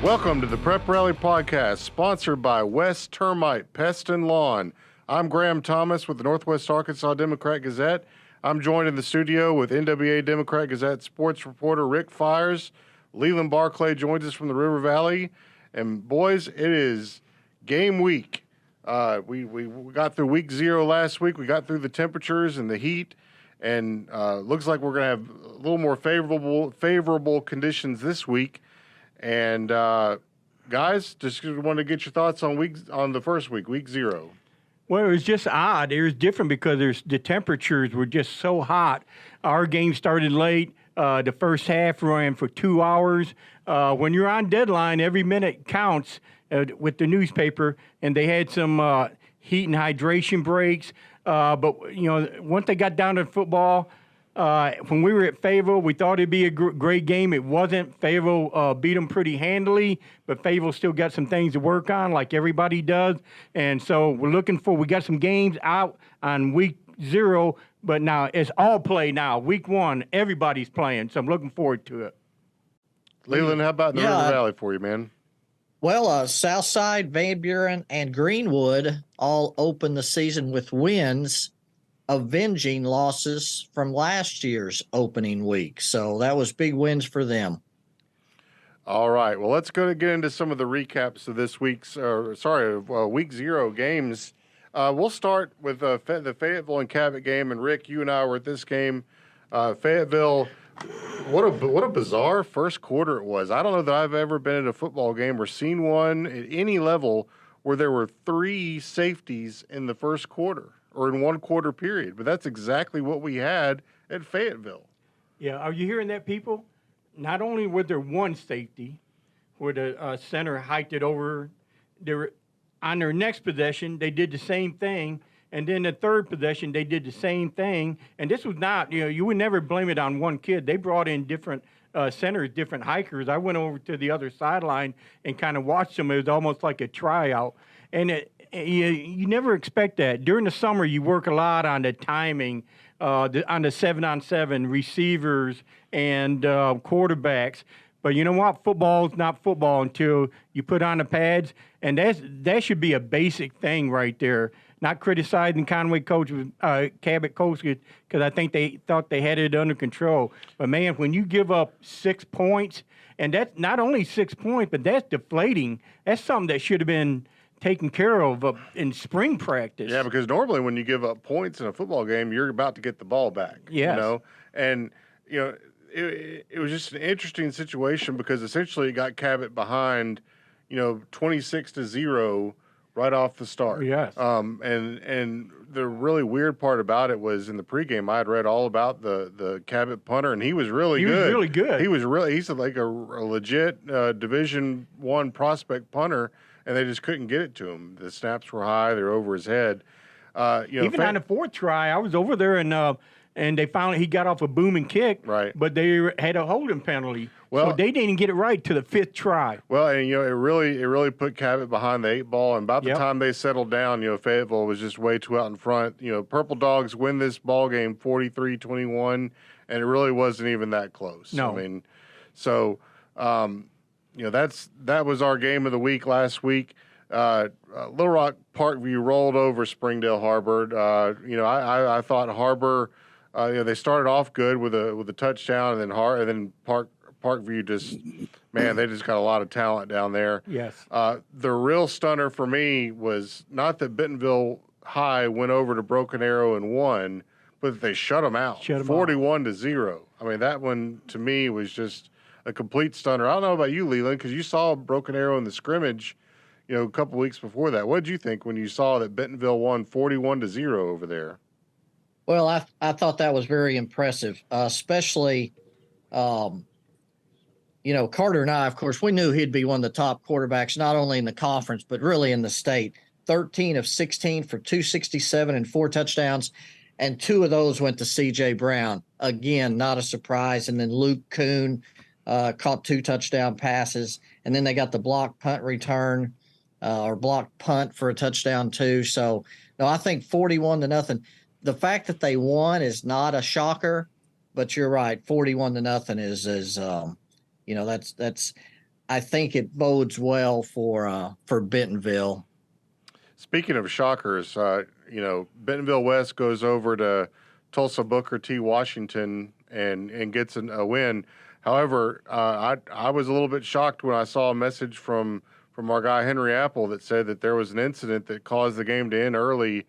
Welcome to the Prep Rally Podcast, sponsored by West Termite Pest and Lawn. I'm Graham Thomas with the Northwest Arkansas Democrat-Gazette. I'm joined in the studio with NWA Democrat-Gazette sports reporter Rick Fires. Leland Barclay joins us from the River Valley. And boys, it is game week. We got through week 0 last week. We got through the temperatures and the heat. And looks like we're going to have a little more favorable conditions this week. And guys, just want to get your thoughts on the first week, week 0. Well, it was just odd. It was different because the temperatures were just so hot. Our game started late. The first half ran for 2 hours. When you're on deadline, every minute counts with the newspaper, and they had some heat and hydration breaks. But, you know, once they got down to football, when we were at Fayetteville, we thought it'd be a great game. It wasn't. Fayetteville beat them pretty handily, but Fayetteville still got some things to work on like everybody does. And so we got some games out on week 0, but now it's all play now. Week 1, everybody's playing, so I'm looking forward to it. Leland, how about in the River Valley for you, man? Well, Southside, Van Buren, and Greenwood all opened the season with wins, avenging losses from last year's opening week. So that was big wins for them. All right. Well, let's get into some of the recaps of this week's, week 0 games. We'll start with the Fayetteville and Cabot game. And Rick, you and I were at this game. Fayetteville, what a bizarre first quarter it was. I don't know that I've ever been at a football game or seen one at any level where there were 3 safeties in the first quarter or in one quarter period. But that's exactly what we had at Fayetteville. Yeah, are you hearing that, people? Not only was there one safety where the center hiked it over, on their next possession, they did the same thing. And then the third possession, they did the same thing. And this was not, you would never blame it on one kid. They brought in different centers, different hikers. I went over to the other sideline and kind of watched them. It was almost like a tryout. And you never expect that. During the summer, you work a lot on the timing, on the 7-on-7 receivers and quarterbacks. But you know what? Football is not football until you put on the pads, and that should be a basic thing right there. Not criticizing Conway coach, Cabot coach, because I think they thought they had it under control. But man, when you give up 6 points, and that's not only 6 points, but that's deflating. That's something that should have been taken care of in spring practice. Yeah, because normally when you give up points in a football game, you're about to get the ball back. Yes. And it was just an interesting situation because essentially it got Cabot behind, 26-0 right off the start. Yes. And the really weird part about it was in the pregame, I had read all about the Cabot punter, and he was really good. He was really good. He's like a legit Division I prospect punter, and they just couldn't get it to him. The snaps were high; they were over his head. Even on the 4th try, I was over there and they found he got off a booming kick, right? But they had a holding penalty, well, so they didn't get it right to the 5th try. Well, and it really put Cabot behind the 8 ball, and about the time they settled down, Fayetteville was just way too out in front. Purple Dogs win this ball game 43-21, and it really wasn't even that close. No, I mean, so that was our game of the week last week. Little Rock Parkview rolled over Springdale Harbor. I thought Harbor. They started off good with a touchdown, and then Parkview they just got a lot of talent down there. Yes. The real stunner for me was not that Bentonville High went over to Broken Arrow and won, but that they shut them out, 41-0. I mean, that one to me was just a complete stunner. I don't know about you, Leland, because you saw Broken Arrow in the scrimmage, a couple weeks before that. What did you think when you saw that Bentonville won 41-0 over there? Well, I thought that was very impressive, especially, Carter and I, of course, we knew he'd be one of the top quarterbacks, not only in the conference, but really in the state. 13 of 16 for 267 and 4 touchdowns, and 2 of those went to C.J. Brown. Again, not a surprise. And then Luke Kuhn caught 2 touchdown passes, and then they got the block punt return or block punt for a touchdown too. So, no, I think 41-0. The fact that they won is not a shocker, but you're right. 41-0 is that's I think it bodes well for Bentonville. Speaking of shockers, Bentonville West goes over to Tulsa Booker T. Washington and gets a win. However, I was a little bit shocked when I saw a message from our guy Henry Apple that said that there was an incident that caused the game to end early.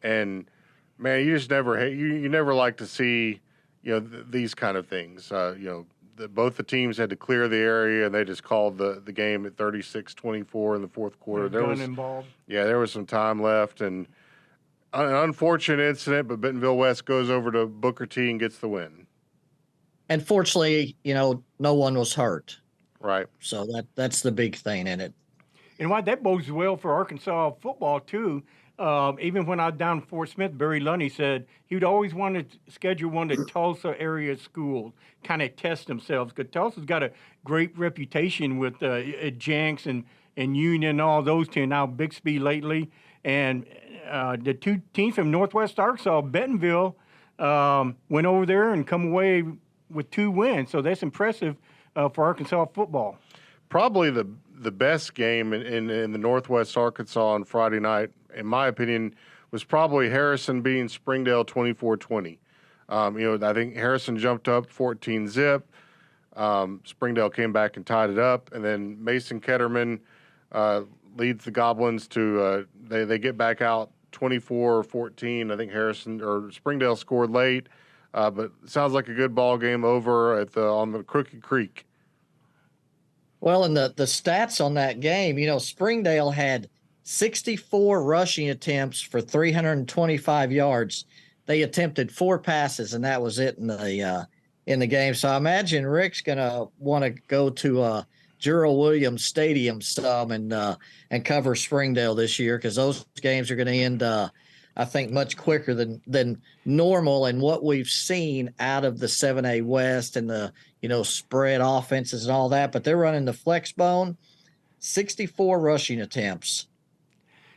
And man, you just never you never like to see these kind of things. Both the teams had to clear the area, and they just called the game at 36-24 in the fourth quarter. There was involved. Yeah, there was some time left, and an unfortunate incident. But Bentonville West goes over to Booker T and gets the win. And fortunately, no one was hurt. Right. So that's the big thing in it. And why that bodes well for Arkansas football too. Even when I was down in Fort Smith, Barry Lunny said he would always want to schedule one of the Tulsa area schools, kind of test themselves, because Tulsa's got a great reputation with Jenks and Union and all those two. Now Bixby lately, and the two teams from Northwest Arkansas, Bentonville, went over there and come away with 2 wins. So that's impressive for Arkansas football. Probably the best game in the Northwest Arkansas on Friday night, in my opinion, was probably Harrison beating Springdale 24-20. I think Harrison jumped up 14-zip. Springdale came back and tied it up, and then Mason Ketterman leads the Goblins to they get back out 24-14. I think Springdale scored late, but it sounds like a good ball game over on the Crooked Creek. Well, and the stats on that game, Springdale had 64 rushing attempts for 325 yards. They attempted 4 passes, and that was it in the game. So I imagine Rick's gonna want to go to Gerald Williams Stadium some and cover Springdale this year, because those games are going to end, I think, much quicker than normal, and what we've seen out of the 7A West and the spread offenses and all that. But they're running the flex bone, 64 rushing attempts.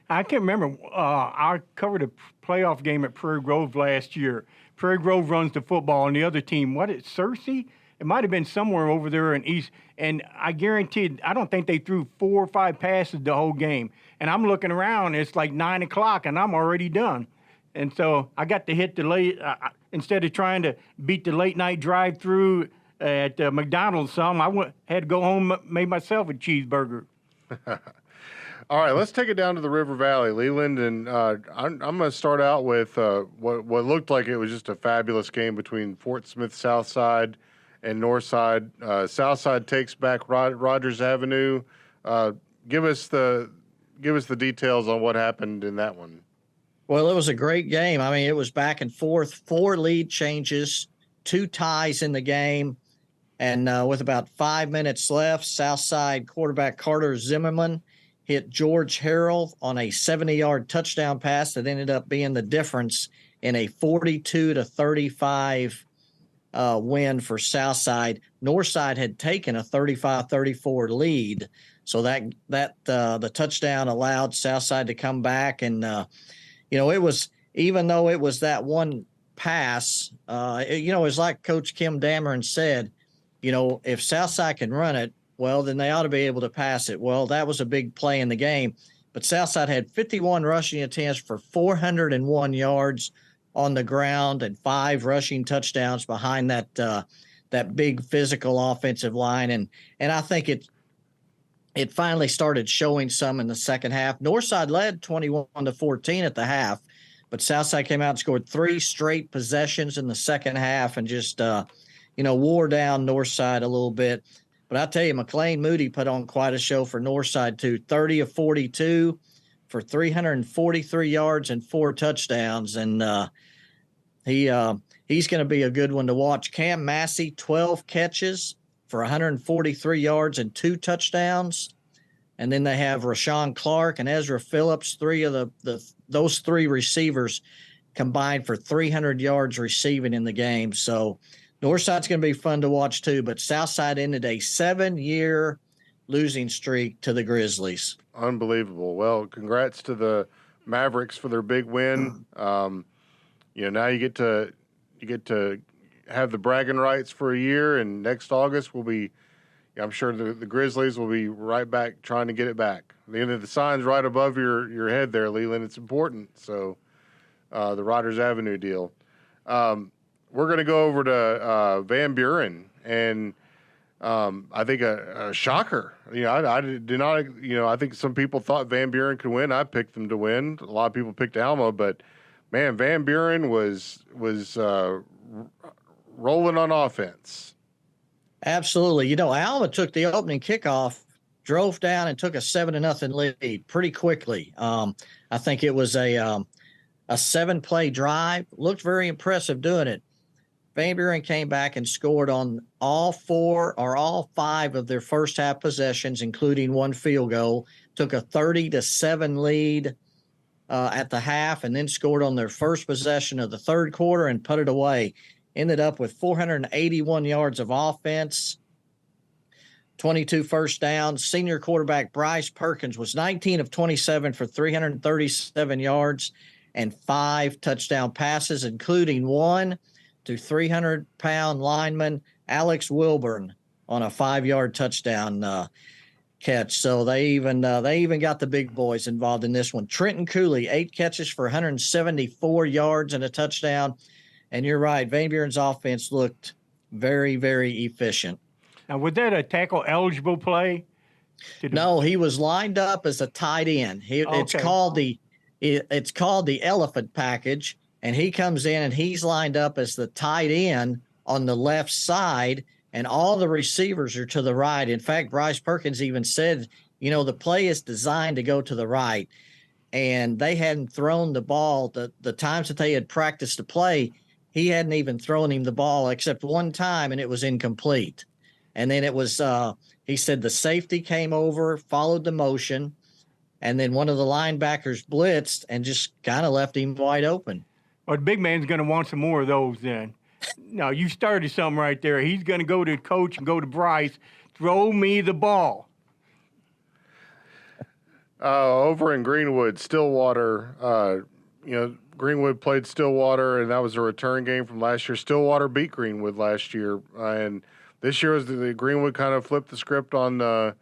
I can remember I covered a playoff game at Prairie Grove last year. Prairie Grove runs the football, and the other team, Searcy? It might have been somewhere over there in East. And I guaranteed, I don't think they threw 4 or 5 passes the whole game. And I'm looking around, it's like 9 o'clock, and I'm already done. And so I got to hit the late, instead of trying to beat the late night drive through at McDonald's had to go home, made myself a cheeseburger. All right, let's take it down to the River Valley, Leland, and I'm going to start out with what looked like it was just a fabulous game between Fort Smith Southside and Northside. Southside takes back Rogers Avenue. Give us the details on what happened in that one. Well, it was a great game. I mean, it was back and forth, 4 lead changes, 2 ties in the game, and with about 5 minutes left, Southside quarterback Carter Zimmerman hit George Harrell on a 70-yard touchdown pass that ended up being the difference in a 42-35 win for Southside. Northside had taken a 35-34 lead, so that the touchdown allowed Southside to come back. And it was, even though it was that one pass, it was like Coach Kim Dameron said, if Southside can run it, well, then they ought to be able to pass it. Well, that was a big play in the game. But Southside had 51 rushing attempts for 401 yards on the ground and 5 rushing touchdowns behind that big physical offensive line. And I think it finally started showing some in the second half. Northside led 21-14 at the half, but Southside came out and scored 3 straight possessions in the second half and just wore down Northside a little bit. But I tell you, McLean Moody put on quite a show for Northside too. 30 of 42 for 343 yards and 4 touchdowns, and he's going to be a good one to watch. Cam Massey, 12 catches for 143 yards and 2 touchdowns, and then they have Rashawn Clark and Ezra Phillips. 3 of those 3 receivers combined for 300 yards receiving in the game. So Northside's going to be fun to watch too, but Southside ended a 7-year losing streak to the Grizzlies. Unbelievable. Well, congrats to the Mavericks for their big win. Now you get to have the bragging rights for a year, and next August we'll be I'm sure the Grizzlies will be right back trying to get it back. The end of the sign's right above your head there, Leland. It's important. So the Rogers Avenue deal. We're going to go over to Van Buren, and I think a shocker. I did not. I think some people thought Van Buren could win. I picked them to win. A lot of people picked Alma, but man, Van Buren was rolling on offense. Absolutely. Alma took the opening kickoff, drove down, and took a 7-0 lead pretty quickly. I think it was a 7-play drive. Looked very impressive doing it. Van Buren came back and scored on all 5 of their first half possessions, including one field goal. Took a 30-7 lead at the half, and then scored on their first possession of the third quarter and put it away. Ended up with 481 yards of offense, 22 first downs. Senior quarterback Bryce Perkins was 19 of 27 for 337 yards and 5 touchdown passes, including one to 300-pound lineman Alex Wilburn on a 5-yard touchdown catch. So they even got the big boys involved in this one. Trenton Cooley, 8 catches for 174 yards and a touchdown. And you're right, Van Buren's offense looked very, very efficient. Now, was that a tackle-eligible play? No, he was lined up as a tight end. It's called the elephant package, and he comes in and he's lined up as the tight end on the left side, and all the receivers are to the right. In fact, Bryce Perkins even said, the play is designed to go to the right, and they hadn't thrown the ball. The times that they had practiced the play, he hadn't even thrown him the ball except one time, and it was incomplete. And then it was, he said the safety came over, followed the motion, and then one of the linebackers blitzed and just kind of left him wide open. Well, the big man's going to want some more of those then. No, you started something right there. He's going to go to the coach and go to Bryce, throw me the ball. Over in Greenwood, Stillwater, Greenwood played Stillwater, and that was a return game from last year. Stillwater beat Greenwood last year, and this year was the Greenwood kind of flipped the script on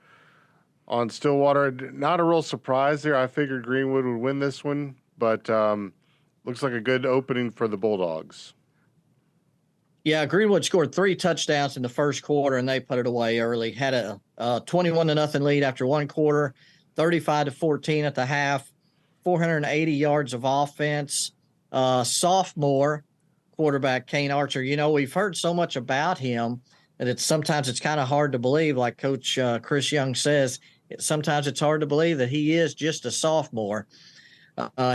Stillwater. Not a real surprise there. I figured Greenwood would win this one, but looks like a good opening for the Bulldogs. Yeah, Greenwood scored 3 touchdowns in the first quarter, and they put it away early. Had a 21-0 lead after one quarter, 35-14 at the half, 480 yards of offense. Sophomore quarterback Kane Archer. We've heard so much about him that sometimes it's kind of hard to believe. Like Coach Chris Young says, sometimes it's hard to believe that he is just a sophomore.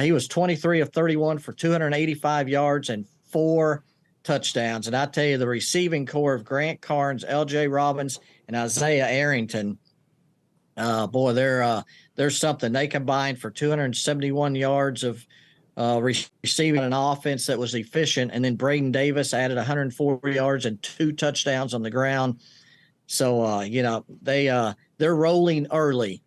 He was 23 of 31 for 285 yards and 4 touchdowns. And I tell you, the receiving core of Grant Carnes, L.J. Robbins, and Isaiah Arrington, there's something. They combined for 271 yards of receiving an offense that was efficient. And then Braden Davis added 104 yards and 2 touchdowns on the ground. So, they're rolling early.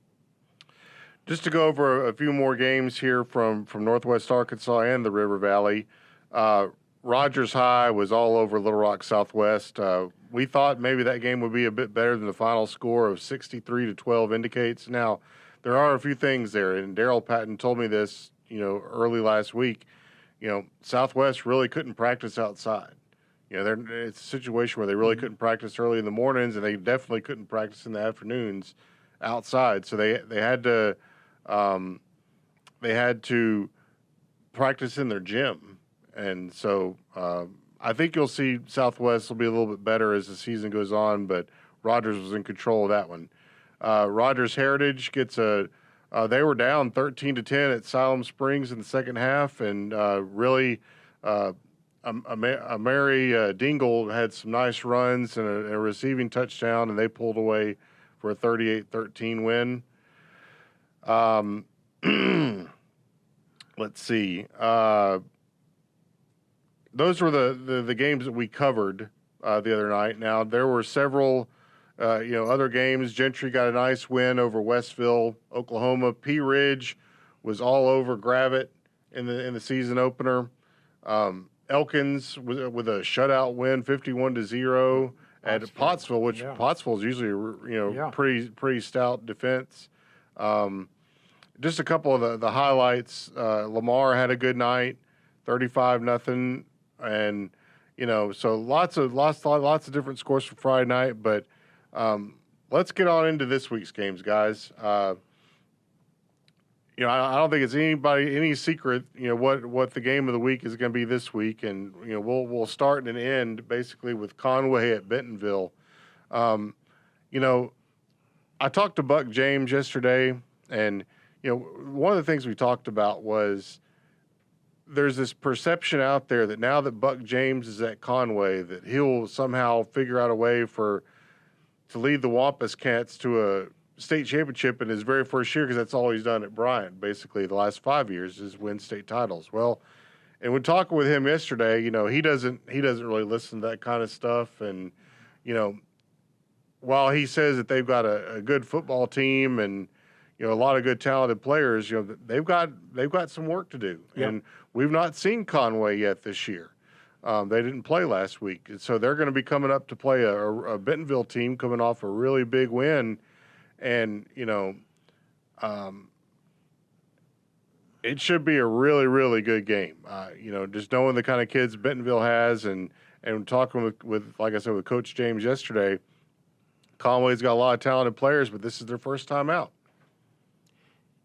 Just to go over a few more games here from Northwest Arkansas and the River Valley. Rogers High was all over Little Rock Southwest. We thought maybe that game would be a bit better than the final score of 63-12 indicates. Now, there are a few things there, and Daryl Patton told me this, early last week. Southwest really couldn't practice outside. It's a situation where they really couldn't practice early in the mornings, and they definitely couldn't practice in the afternoons outside. So they had to practice in their gym. And so I think you'll see Southwest will be a little bit better as the season goes on, but Rogers was in control of that one. Rogers Heritage gets they were down 13-10 at Siloam Springs in the second half, and really Mary Dingle had some nice runs and a receiving touchdown, and they pulled away for a 38-13 win. Let's see. Those were the games that we covered the other night. Now, there were several other games. Gentry got a nice win over Westville, Oklahoma. Pea Ridge was all over Gravette in the season opener. Elkins with a shutout win, 51-0 at Pottsville, which Yeah. Pottsville is usually pretty stout defense. Just a couple of the highlights. Lamar had a good night, 35-0, and so lots of different scores for Friday night. But let's get on into this week's games, guys. I don't think it's any secret, what the game of the week is going to be this week, and we'll start and end basically with Conway at Bentonville. I talked to Buck James yesterday, and one of the things we talked about was there's this perception out there that now that Buck James is at Conway, that he'll somehow figure out a way to lead the Wampus Cats to a state championship in his very first year, because that's all he's done at Bryant. Basically, the last 5 years is win state titles. Well, and when talking with him yesterday, he doesn't really listen to that kind of stuff. And while he says that they've got a good football team and a lot of good talented players, they've got some work to do. Yep. And we've not seen Conway yet this year. They didn't play last week, and so they're going to be coming up to play a Bentonville team coming off a really big win. And, it should be a really, really good game. Just knowing the kind of kids Bentonville has, and talking with, like I said, with Coach James yesterday, Conway's got a lot of talented players, but this is their first time out.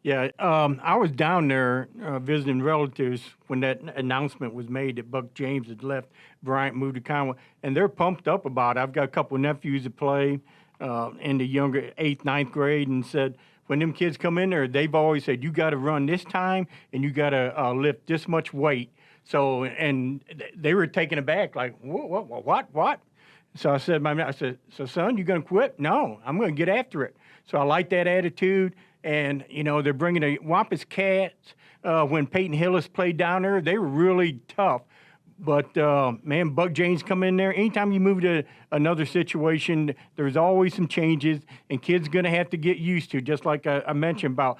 Yeah, I was down there visiting relatives when that announcement was made that Buck James had left Bryant, moved to Conway, and they're pumped up about it. I've got a couple of nephews that play in the younger 8th, 9th grade, and said when them kids come in there, they've always said, you got to run this time and you got to lift this much weight. So, and they were taken aback, like, what? So I said, so son, you going to quit? No, I'm going to get after it. So I like that attitude. And, they're bringing the Wampus Cats. When Peyton Hillis played down there, they were really tough. But, man, Buck James come in there. Anytime you move to another situation, there's always some changes, and kids going to have to get used to, just like I mentioned about,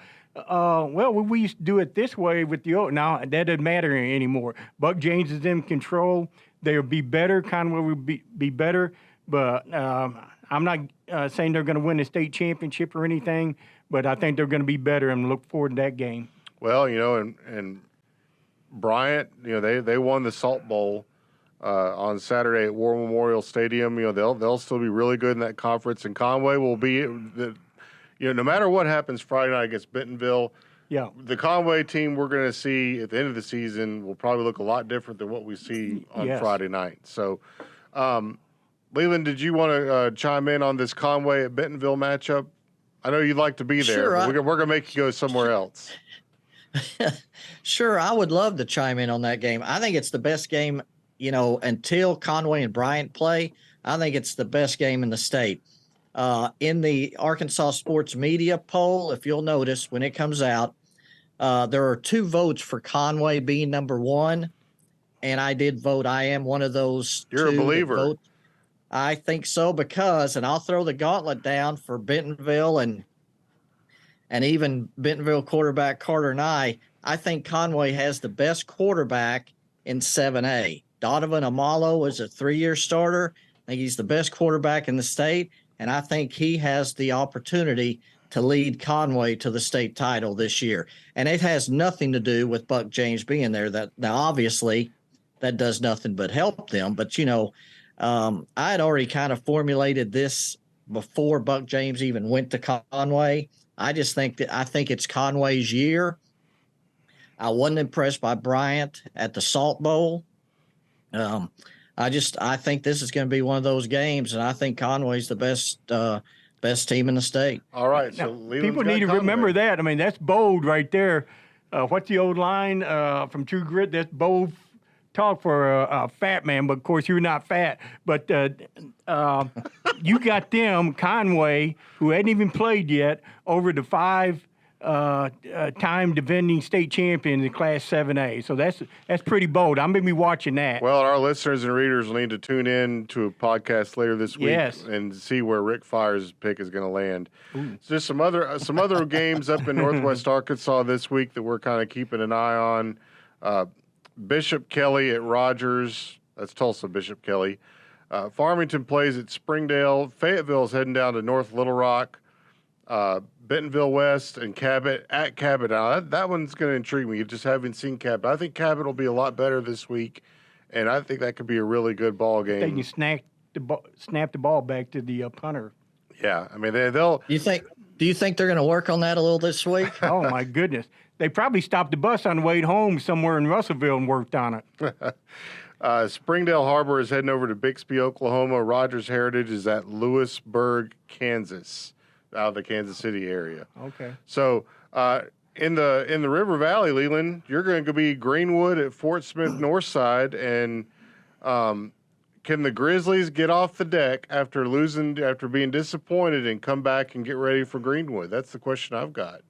we used to do it this way with the old. Now, that doesn't matter anymore. Buck James is in control. They'll be better. Conway will be better. But I'm not saying they're going to win the state championship or anything, but I think they're going to be better, and look forward to that game. Well, and Bryant, they won the Salt Bowl on Saturday at War Memorial Stadium. They'll still be really good in that conference, and Conway will be no matter what happens Friday night against Bentonville. Yeah, the Conway team we're going to see at the end of the season will probably look a lot different than what we see on Friday night. So, Leland, did you want to chime in on this Conway at Bentonville matchup? I know you'd like to be there. Sure, but we're going to make you go somewhere else. Sure, I would love to chime in on that game. I think it's the best game, until Conway and Bryant play. I think it's the best game in the state. In the Arkansas Sports Media poll, if you'll notice, when it comes out, there are 2 votes for Conway being number 1, and I did vote. I am one of those. You're a believer. I think so, because, and I'll throw the gauntlet down for Bentonville and even Bentonville quarterback Carter Nye. I think Conway has the best quarterback in 7A. Donovan Amalo is a 3-year starter. I think he's the best quarterback in the state, and I think he has the opportunity to lead Conway to the state title this year. And it has nothing to do with Buck James being there. Now, obviously, that does nothing but help them. But, I had already kind of formulated this before Buck James even went to Conway. I think it's Conway's year. I wasn't impressed by Bryant at the Salt Bowl. I think this is going to be one of those games, and I think Conway's the best team in the state. All right, so people need to remember that. I mean, that's bold right there. What's the old line from True Grit? That's bold talk for a fat man, but of course you're not fat. But you got them, Conway, who hadn't even played yet, over the 5-time defending state champion in Class 7A. So that's pretty bold. I'm going to be watching that. Well, our listeners and readers will need to tune in to a podcast later this week and see where Rick Fires' pick is going to land. So just some other games up in Northwest Arkansas this week that we're kind of keeping an eye on. Bishop Kelly at Rogers. That's Tulsa Bishop Kelly. Farmington plays at Springdale. Fayetteville's heading down to North Little Rock. Bentonville West and Cabot at Cabot. Now, that one's going to intrigue me. Just having seen Cabot. I think Cabot will be a lot better this week, and I think that could be a really good ball game. They can snap the ball back to the punter. Yeah, I mean, they'll. Do you think they're going to work on that a little this week? Oh, my goodness. They probably stopped the bus on the way home somewhere in Russellville and worked on it. Springdale Harbor is heading over to Bixby, Oklahoma. Rogers Heritage is at Lewisburg, Kansas, out of the Kansas City area. Okay. So in the River Valley, Leland, you're going to be Greenwood at Fort Smith Northside, and can the Grizzlies get off the deck after being disappointed and come back and get ready for Greenwood? That's the question I've got.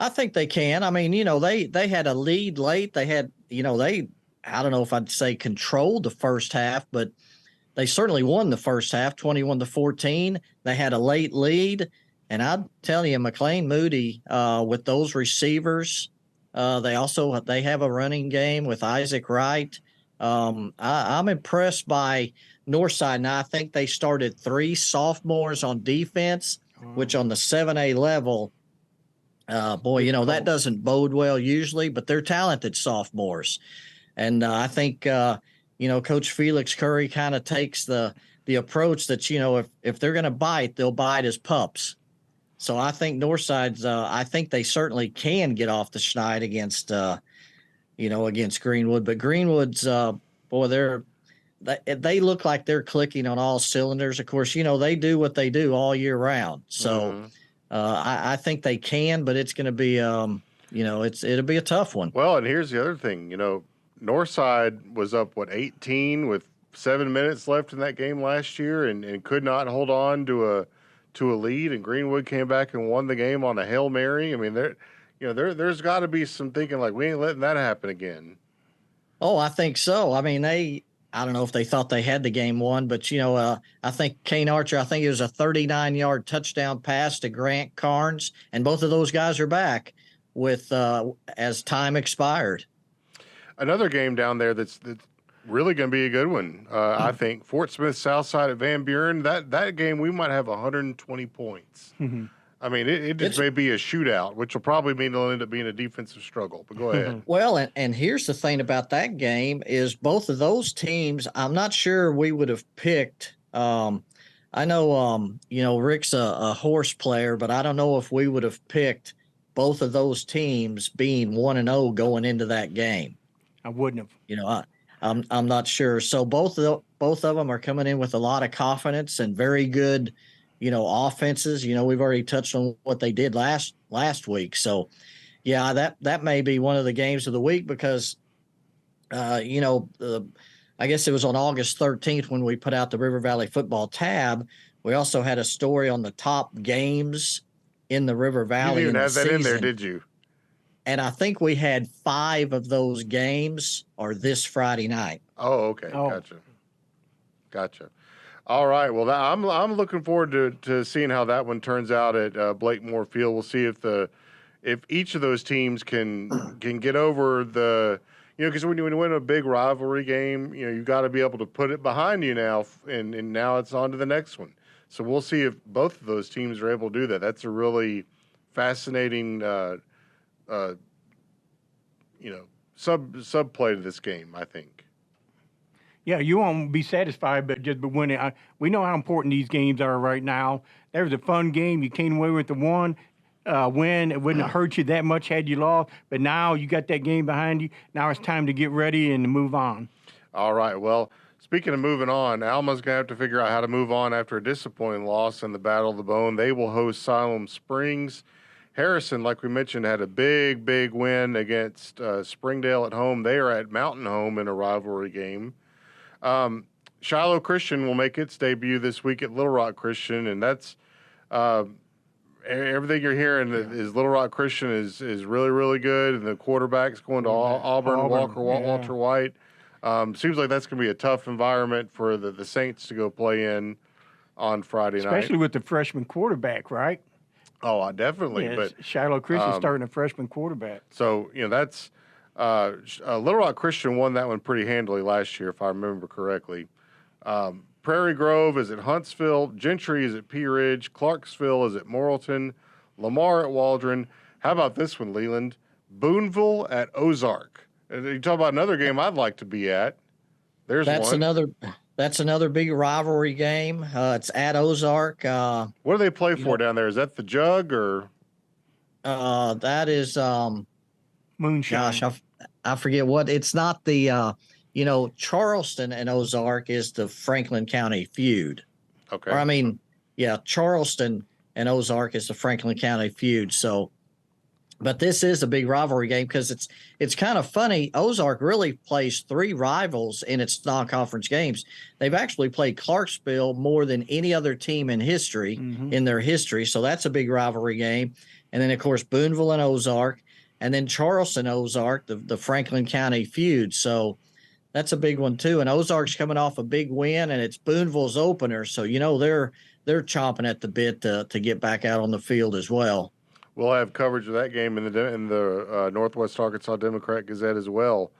I think they can. I mean, they had a lead late. They had, I don't know if I'd say controlled the first half, but they certainly won the first half, 21-14. They had a late lead. And I'd tell you, McLean Moody, with those receivers, they have a running game with Isaac Wright. I'm impressed by Northside. Now, I think they started 3 sophomores on defense, which on the 7A level, that doesn't bode well usually, but they're talented sophomores. And I think, Coach Felix Curry kind of takes the approach that, if they're going to bite, they'll bite as pups. So I think Northside's, I think they certainly can get off the schneid against Greenwood. But Greenwood's, they look like they're clicking on all cylinders. Of course, they do what they do all year round. So I think they can, but it's going to be, it'll be a tough one. Well, and here's the other thing, Northside was up, 18 with 7 minutes left in that game last year and could not hold on to a lead, and Greenwood came back and won the game on a Hail Mary. I mean, there's got to be some thinking like we ain't letting that happen again. Oh, I think so. I mean, I don't know if they thought they had the game won, but I think Kane Archer, it was a 39-yard touchdown pass to Grant Carnes, and both of those guys are back with as time expired. Another game down there that's really going to be a good one. I think Fort Smith Southside at Van Buren. That game we might have 120 points. Mm-hmm. I mean, it just may be a shootout, which will probably mean it'll end up being a defensive struggle. But go ahead. Well, and here's the thing about that game is both of those teams. I'm not sure we would have picked. I know, Rick's a horse player, but I don't know if we would have picked both of those teams being 1-0 going into that game. I wouldn't have. I'm not sure. So both of them are coming in with a lot of confidence and very good, offenses. We've already touched on what they did last week. So, yeah, that may be one of the games of the week because, I guess it was on August 13th when we put out the River Valley Football tab. We also had a story on the top games in the River Valley. You didn't have that in there, did you? And I think we had 5 of those games are this Friday night. Oh, okay. Gotcha. All right. Well, I'm looking forward to seeing how that one turns out at Blakemore Field. We'll see if each of those teams can get over the, because when you win a big rivalry game, you got to be able to put it behind you now, and now it's on to the next one. So we'll see if both of those teams are able to do that. That's a really fascinating sub play to this game, I think. Yeah, you won't be satisfied, but winning. We know how important these games are right now. There was a fun game. You came away with the win. It wouldn't have hurt you that much had you lost. But now you got that game behind you. Now it's time to get ready and to move on. All right. Well, speaking of moving on, Alma's going to have to figure out how to move on after a disappointing loss in the Battle of the Bone. They will host Siloam Springs. Harrison, like we mentioned, had a big win against Springdale at home. They are at Mountain Home in a rivalry game. Shiloh Christian will make its debut this week at Little Rock Christian, and that's everything you're hearing is Little Rock Christian is really, really good, and the quarterback's going to Auburn. Walter White. Seems like that's going to be a tough environment for the Saints to go play in on Friday night. Especially with the freshman quarterback, right? Oh, definitely. Yeah, but Shiloh Christian starting a freshman quarterback. So, that's Little Rock Christian won that one pretty handily last year, if I remember correctly. Prairie Grove is at Huntsville. Gentry is at Pea Ridge. Clarksville is at Morrilton. Lamar at Waldron. How about this one, Leland? Boonville at Ozark. And you talk about another game I'd like to be at. There's one. That's another big rivalry game. It's at Ozark. What do they play for down there? Is that the Jug or? That is Moonshine. Gosh, I forget what. It's not the Charleston and Ozark is the Franklin County feud. Okay. Or Charleston and Ozark is the Franklin County feud. So, but this is a big rivalry game because it's kind of funny. Ozark really plays three rivals in its non-conference games. They've actually played Clarksville more than any other team in history, in their history. So that's a big rivalry game. And then, of course, Boonville and Ozark, and then Charleston, Ozark, the Franklin County feud. So that's a big one too. And Ozark's coming off a big win, and it's Boonville's opener. So, they're chomping at the bit to get back out on the field as well. We'll have coverage of that game in the Northwest Arkansas Democrat-Gazette as well.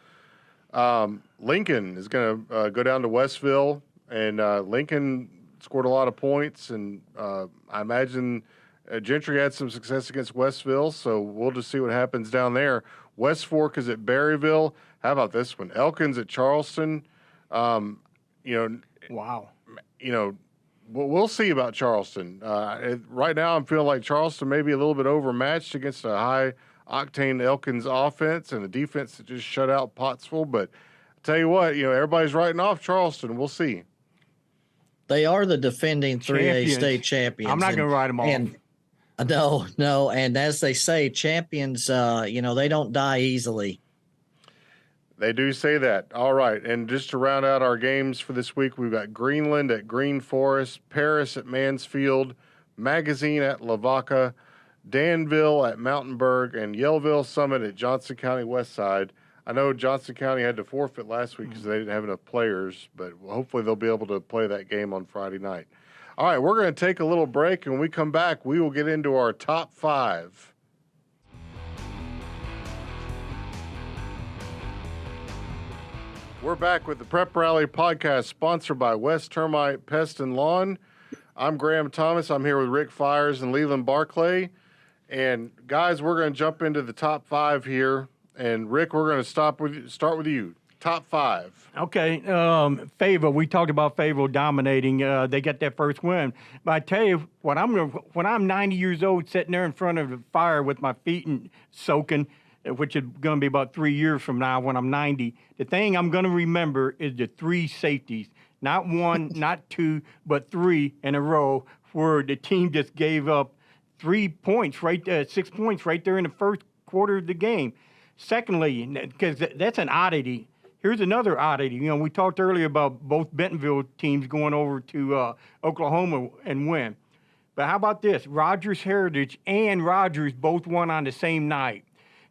Lincoln is going to go down to Westville, and Lincoln scored a lot of points, and I imagine Gentry had some success against Westville, so we'll just see what happens down there. West Fork is at Berryville. How about this one? Elkins at Charleston. Wow. We'll see about Charleston. Right now, I'm feeling like Charleston may be a little bit overmatched against a high-octane Elkins offense and a defense that just shut out Pottsville. But I tell you what, everybody's writing off Charleston. We'll see. They are the defending 3A state champions. I'm not going to write them off. No. And as they say, champions, they don't die easily. They do say that. All right. And just to round out our games for this week, we've got Greenland at Green Forest, Paris at Mansfield, Magazine at Lavaca, Danville at Mountainburg, and Yellville Summit at Johnson County West Side. I know Johnson County had to forfeit last week because they didn't have enough players, but hopefully they'll be able to play that game on Friday night. All right, we're going to take a little break, and when we come back, we will get into our top five. We're back with the Prep Rally podcast sponsored by West Termite Pest and Lawn. I'm Graham Thomas. I'm here with Rick Fires and Leland Barclay. And guys, we're going to jump into the top five here. And Rick, we're going to start with you. Top five. Okay. Fayetteville. We talked about Fayetteville dominating. They got that first win. But I tell you, when I'm 90 years old, sitting there in front of the fire with my feet soaking, which is going to be about 3 years from now when I'm 90, the thing I'm going to remember is the three safeties. Not one, not two, but three in a row where the team just gave up 6 points right there in the first quarter of the game. Secondly, because that's an oddity. Here's another oddity. We talked earlier about both Bentonville teams going over to Oklahoma and win. But how about this? Rogers Heritage and Rogers both won on the same night.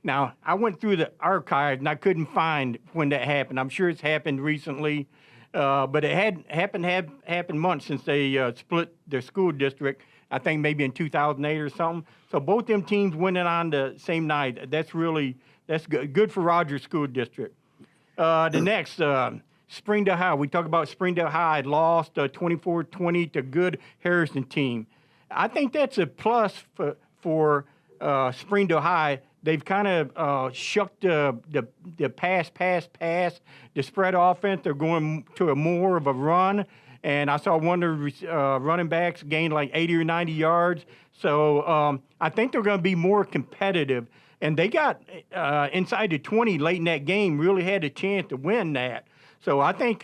Now, I went through the archives, and I couldn't find when that happened. I'm sure it's happened recently, but it had happened months since they split their school district, I think maybe in 2008 or something. So both them teams winning on the same night. That's good for Rogers School District. The next, Springdale High. We talk about Springdale High lost 24-20 to good Harrison team. I think that's a plus for Springdale High. They've kind of shucked the pass, the spread offense. They're going to a more of a run. And I saw one of the running backs gain like 80 or 90 yards. So I think they're going to be more competitive. And they got inside the 20 late in that game, really had a chance to win that. So I think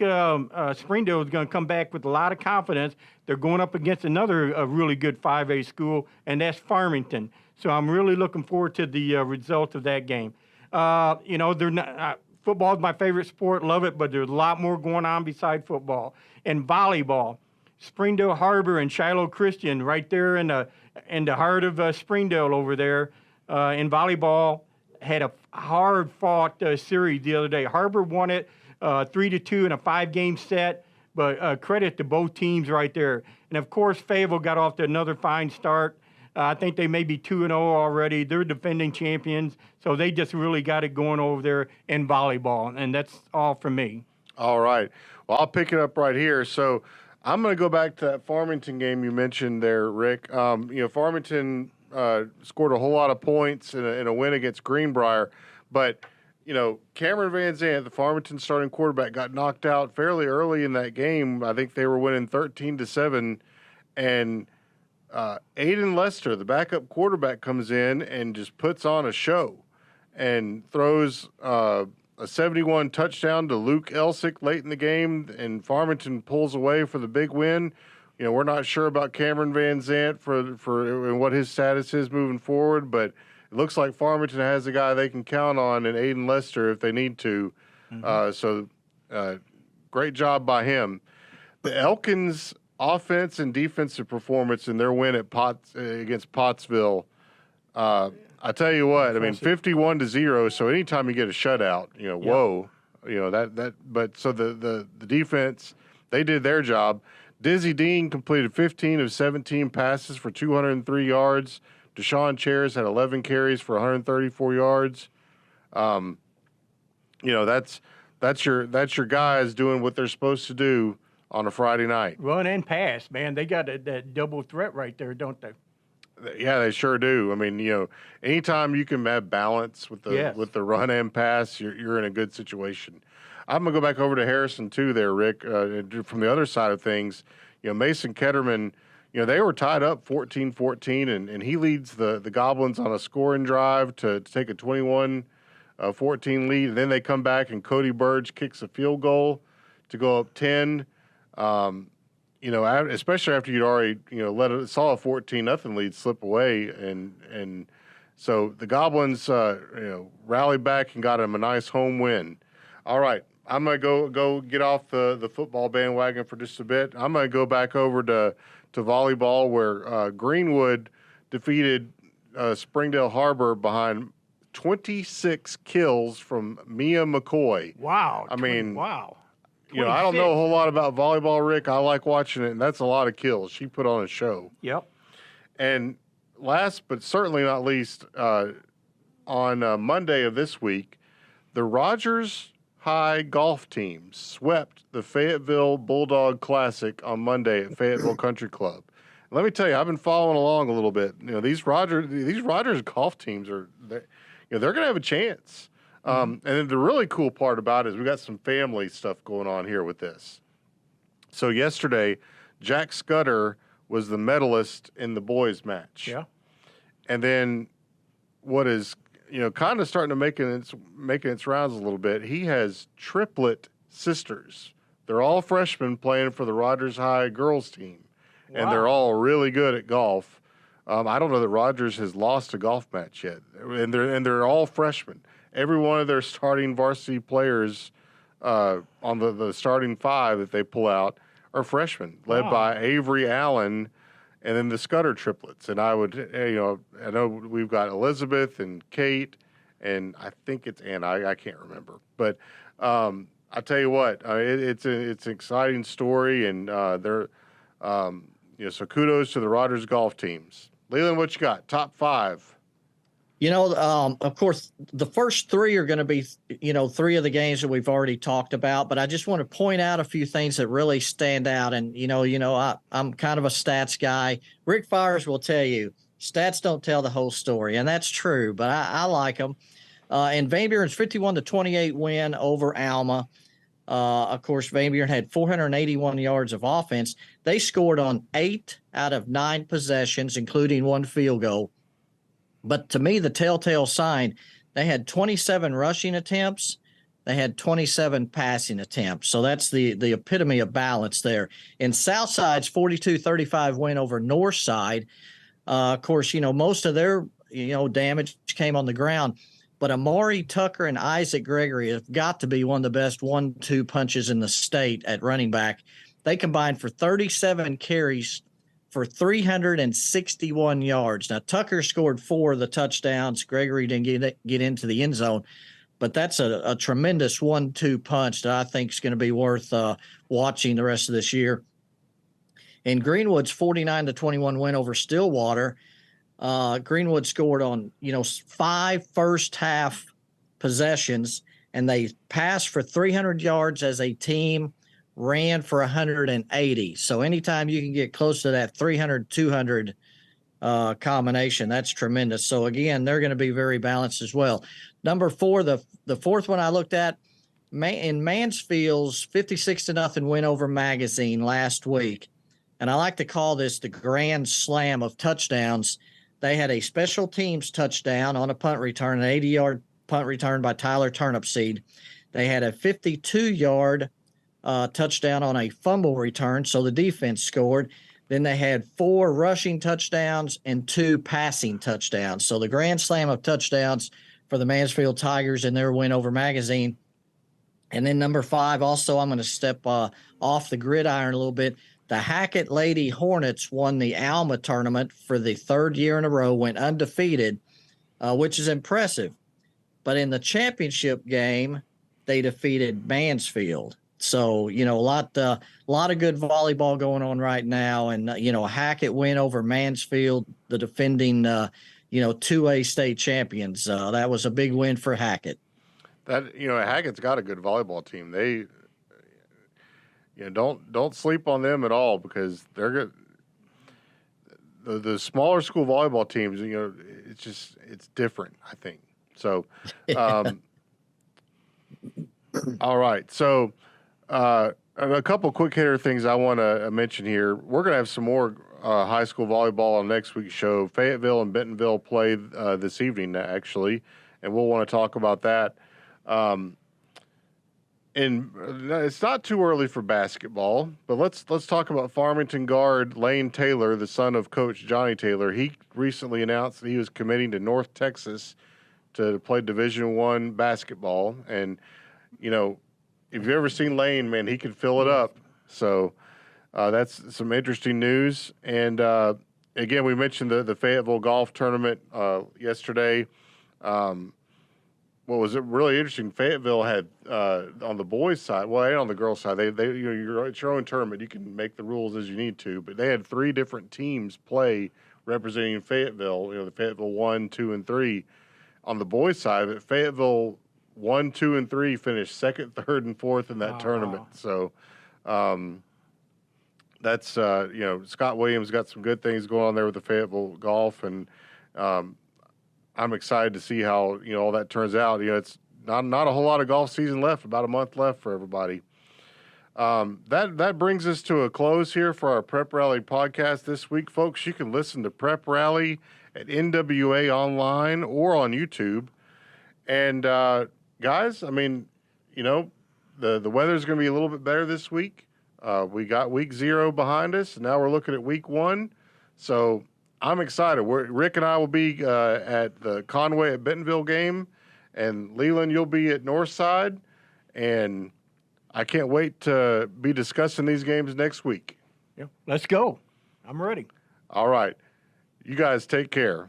Springdale is going to come back with a lot of confidence. They're going up against another really good 5A school, and that's Farmington. So I'm really looking forward to the result of that game. They're not, football is my favorite sport, love it, but there's a lot more going on beside football. And volleyball, Springdale Harbor and Shiloh Christian, right there in the heart of Springdale over there. In volleyball, had a hard-fought series the other day. Harbor won it 3-2 in a 5-game set, but credit to both teams right there. And, of course, Fayetteville got off to another fine start. I think they may be 2-0 already. They're defending champions, so they just really got it going over there in volleyball, and that's all from me. All right. Well, I'll pick it up right here. So I'm going to go back to that Farmington game you mentioned there, Rick. Farmington scored a whole lot of points in a win against Greenbrier, but Cameron Van Zant, the Farmington starting quarterback, got knocked out fairly early in that game. I think they were winning 13-7, and Aiden Lester, the backup quarterback, comes in and just puts on a show and throws a 71 touchdown to Luke Elsick late in the game, and Farmington pulls away for the big win. We're not sure about Cameron Van Zant for and what his status is moving forward, but it looks like Farmington has a guy they can count on in Aiden Lester if they need to. Great job by him. The Elkins offense and defensive performance in their win at against Pottsville. I tell you what, 51-0. So anytime you get a shutout, whoa, But so the defense, they did their job. Dizzy Dean completed 15 of 17 passes for 203 yards. Deshaun Chairs had 11 carries for 134 yards. That's your guys doing what they're supposed to do on a Friday night. Run and pass, man. They got that double threat right there, don't they? Yeah, they sure do. Anytime you can have balance with the run and pass, you're in a good situation. I'm gonna go back over to Harrison too, there, Rick. From the other side of things, Mason Ketterman, they were tied up 14-14, and he leads the Goblins on a scoring drive to take a 21-14 lead, and then they come back and Cody Burge kicks a field goal to go up 10. Especially after you'd already, saw a 14-0 lead slip away, and so the Goblins, rallied back and got him a nice home win. All right, I'm gonna go get off the football bandwagon for just a bit. I'm gonna go back over to volleyball, where Greenwood defeated Springdale Harbor behind 26 kills from Mia McCoy. Wow! Wow. I don't know a whole lot about volleyball, Rick. I like watching it, and that's a lot of kills. She put on a show. Yep. And last but certainly not least, on Monday of this week, the Rogers High golf team swept the Fayetteville Bulldog Classic on Monday at Fayetteville Country Club. And let me tell you, I've been following along a little bit. These Rogers golf teams they're going to have a chance. And then the really cool part about it is we got some family stuff going on here with this. So yesterday, Jack Scudder was the medalist in the boys match. Yeah. And then what is, kind of starting to making its rounds a little bit, he has triplet sisters. They're all freshmen playing for the Rogers High girls team. Wow. And they're all really good at golf. I don't know that Rogers has lost a golf match yet. And they're all freshmen. Every one of their starting varsity players on the starting five that they pull out are freshmen, led by Avery Allen and then the Scudder triplets. And I would, I know we've got Elizabeth and Kate, and I think it's Anna. I can't remember. But I tell you what, it's an exciting story, and so kudos to the Rogers golf teams. Leland, what you got? Top five. Of course, the first three are going to be, three of the games that we've already talked about, but I just want to point out a few things that really stand out. And, I'm kind of a stats guy. Rick Fires will tell you, stats don't tell the whole story, and that's true, but I like them. And Van Buren's 51-28 win over Alma. Of course, Van Buren had 481 yards of offense. They scored on 8 out of 9 possessions, including 1 field goal. But to me, the telltale sign, they had 27 rushing attempts. They had 27 passing attempts. So that's the epitome of balance there. In Southside's 42-35 win over Northside, of course, most of their, damage came on the ground. But Amari Tucker and Isaac Gregory have got to be one of the best 1-2 punches in the state at running back. They combined for 37 carries for 361 yards. Now, Tucker scored 4 of the touchdowns. Gregory didn't get into the end zone, but that's a tremendous 1-2 punch that I think is going to be worth watching the rest of this year. In Greenwood's 49-21 win over Stillwater, Greenwood scored on 5 first-half possessions, and they passed for 300 yards as a team, ran for 180. So anytime you can get close to that 300, 200 combination, that's tremendous. So again, they're going to be very balanced as well. Number 4, the fourth one I looked at, in Mansfield's 56-0 win over Magazine last week. And I like to call this the grand slam of touchdowns. They had a special teams touchdown on a punt return, an 80-yard punt return by Tyler Turnipseed. They had a 52-yard touchdown on a fumble return, so the defense scored. Then they had 4 rushing touchdowns and 2 passing touchdowns. So the grand slam of touchdowns for the Mansfield Tigers in their win over Magazine. And then number 5, also I'm going to step off the gridiron a little bit. The Hackett Lady Hornets won the Alma tournament for the 3rd year in a row, went undefeated, which is impressive. But in the championship game, they defeated Mansfield. So, a lot of good volleyball going on right now. And, Hackett win over Mansfield, the defending, 2A state champions. That was a big win for Hackett. Hackett's got a good volleyball team. They, don't sleep on them at all, because they're good. The smaller school volleyball teams, it's different, I think. So, all right. So, a couple quick hitter things I want to mention here. We're going to have some more high school volleyball on next week's show. Fayetteville and Bentonville play this evening, actually, and we'll want to talk about that. And it's not too early for basketball, but let's talk about Farmington guard Lane Taylor, the son of Coach Johnny Taylor. He recently announced that he was committing to North Texas to play Division I basketball. And, if you've ever seen Lane, man, he can fill it up. So that's some interesting news. And, again, we mentioned the Fayetteville golf tournament yesterday. What was it really interesting? Fayetteville had on the boys' side, well, and on the girls' side, it's your own tournament. You can make the rules as you need to, but they had 3 different teams play representing Fayetteville. The Fayetteville 1, 2, and 3. On the boys' side, but Fayetteville 1, 2, and 3 finished 2nd, 3rd, and 4th in that tournament. So that's Scott Williams got some good things going on there with the Fayetteville golf, and I'm excited to see how all that turns out. It's not a whole lot of golf season left, about a month left for everybody. That brings us to a close here for our Prep Rally podcast this week, folks. You can listen to Prep Rally at NWA online or on YouTube. And guys, the weather's going to be a little bit better this week. We got week 0 behind us, and now we're looking at week 1. So I'm excited. Rick and I will be at the Conway at Bentonville game, and Leland, you'll be at Northside, and I can't wait to be discussing these games next week. Yeah, let's go. I'm ready. All right. You guys take care.